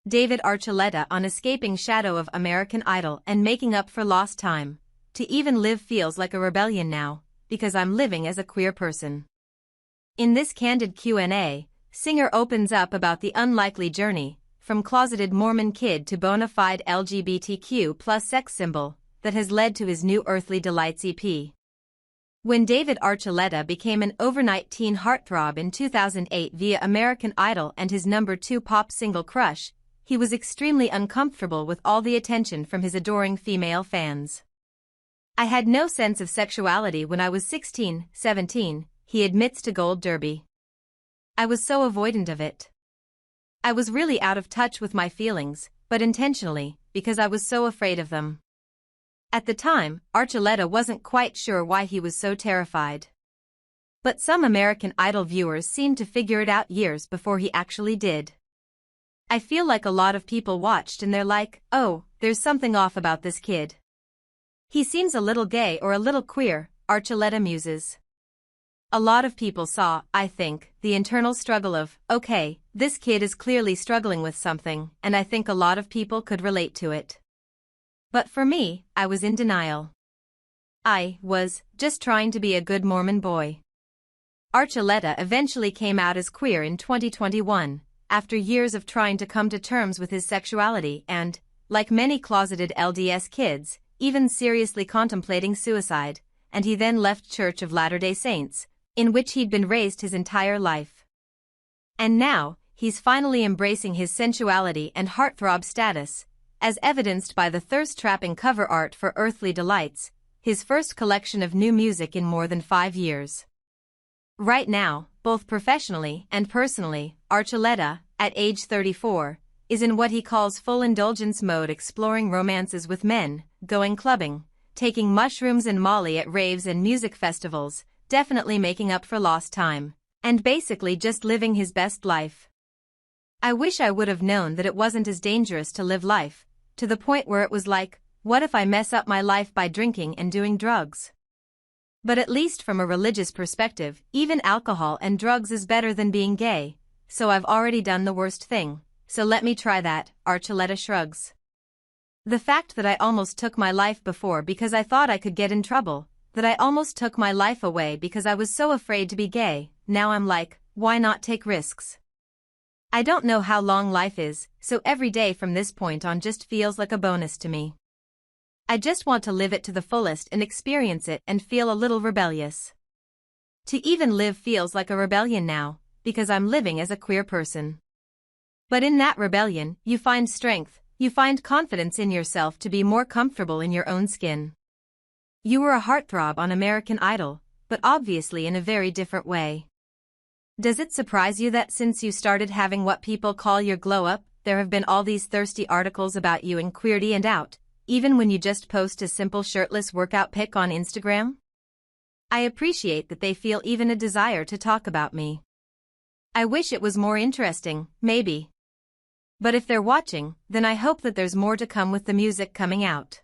David Archuleta on escaping shadow of American Idol and making up for lost time. To even live feels like a rebellion now, because I'm living as a queer person. In this candid Q&A, singer opens up about the unlikely journey, from closeted Mormon kid to bona fide LGBTQ plus sex symbol, that has led to his new Earthly Delights EP. When David Archuleta became an overnight teen heartthrob in 2008 via American Idol and his #2 pop single Crush, he was extremely uncomfortable with all the attention from his adoring female fans. "I had no sense of sexuality when I was 16, 17, he admits to Gold Derby. "I was so avoidant of it. I was really out of touch with my feelings, but intentionally, because I was so afraid of them." At the time, Archuleta wasn't quite sure why he was so terrified. But some American Idol viewers seemed to figure it out years before he actually did. "I feel like a lot of people watched and they're like, oh, there's something off about this kid. He seems a little gay or a little queer," Archuleta muses. "A lot of people saw, I think, the internal struggle of, okay, this kid is clearly struggling with something, and I think a lot of people could relate to it. But for me, I was in denial. I was just trying to be a good Mormon boy." Archuleta eventually came out as queer in 2021, after years of trying to come to terms with his sexuality and, like many closeted LDS kids, even seriously contemplating suicide, and he then left Church of Latter-day Saints, in which he'd been raised his entire life. And now, he's finally embracing his sensuality and heartthrob status, as evidenced by the thirst-trapping cover art for Earthly Delights, his first collection of new music in more than 5 years. Right now, both professionally and personally, Archuleta, at age 34, is in what he calls full indulgence mode, exploring romances with men, going clubbing, taking mushrooms and Molly at raves and music festivals, definitely making up for lost time, and basically just living his best life. "I wish I would have known that it wasn't as dangerous to live life, to the point where it was like, what if I mess up my life by drinking and doing drugs? But at least from a religious perspective, even alcohol and drugs is better than being gay, so I've already done the worst thing, so let me try that," Archuleta shrugs. "The fact that I almost took my life before because I thought I could get in trouble, that I almost took my life away because I was so afraid to be gay, now I'm like, why not take risks? I don't know how long life is, so every day from this point on just feels like a bonus to me. I just want to live it to the fullest and experience it and feel a little rebellious. To even live feels like a rebellion now, because I'm living as a queer person. But in that rebellion, you find strength, you find confidence in yourself to be more comfortable in your own skin. You were a heartthrob on American Idol, but obviously in a very different way. Does it surprise you that since you started having what people call your glow-up, there have been all these thirsty articles about you in Queerty and Out, even when you just post a simple shirtless workout pic on Instagram? I appreciate that they feel even a desire to talk about me. I wish it was more interesting, maybe. But if they're watching, then I hope that there's more to come with the music coming out.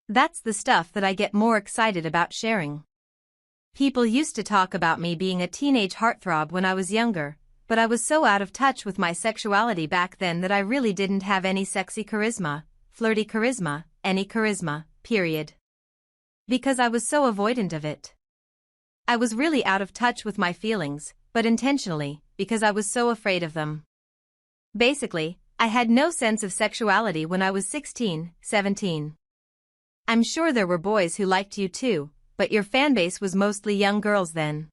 That's the stuff that I get more excited about sharing. People used to talk about me being a teenage heartthrob when I was younger, but I was so out of touch with my sexuality back then that I really didn't have any sexy charisma, flirty charisma, any charisma, period. Because I was so avoidant of it. I was really out of touch with my feelings, but intentionally, because I was so afraid of them. Basically, I had no sense of sexuality when I was 16, 17. I'm sure there were boys who liked you too, but your fanbase was mostly young girls then.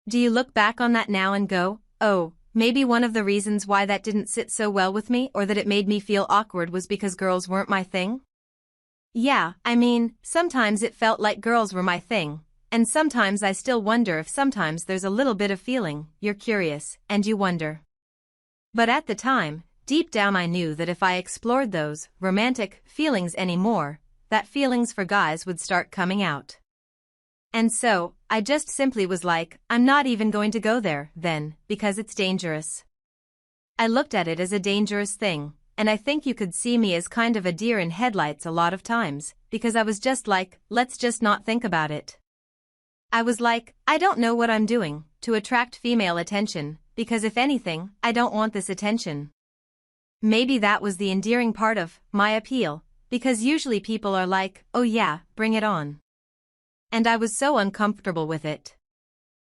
Do you look back on that now and go, oh, maybe one of the reasons why that didn't sit so well with me or that it made me feel awkward was because girls weren't my thing? Yeah, I mean, sometimes it felt like girls were my thing, and sometimes I still wonder if sometimes there's a little bit of feeling, you're curious, and you wonder. But at the time, deep down I knew that if I explored those romantic feelings anymore, that feelings for guys would start coming out. And so, I just simply was like, I'm not even going to go there, then, because it's dangerous. I looked at it as a dangerous thing, and I think you could see me as kind of a deer in headlights a lot of times, because I was just like, let's just not think about it. I was like, I don't know what I'm doing to attract female attention, because if anything, I don't want this attention. Maybe that was the endearing part of my appeal, because usually people are like, oh yeah, bring it on. And I was so uncomfortable with it.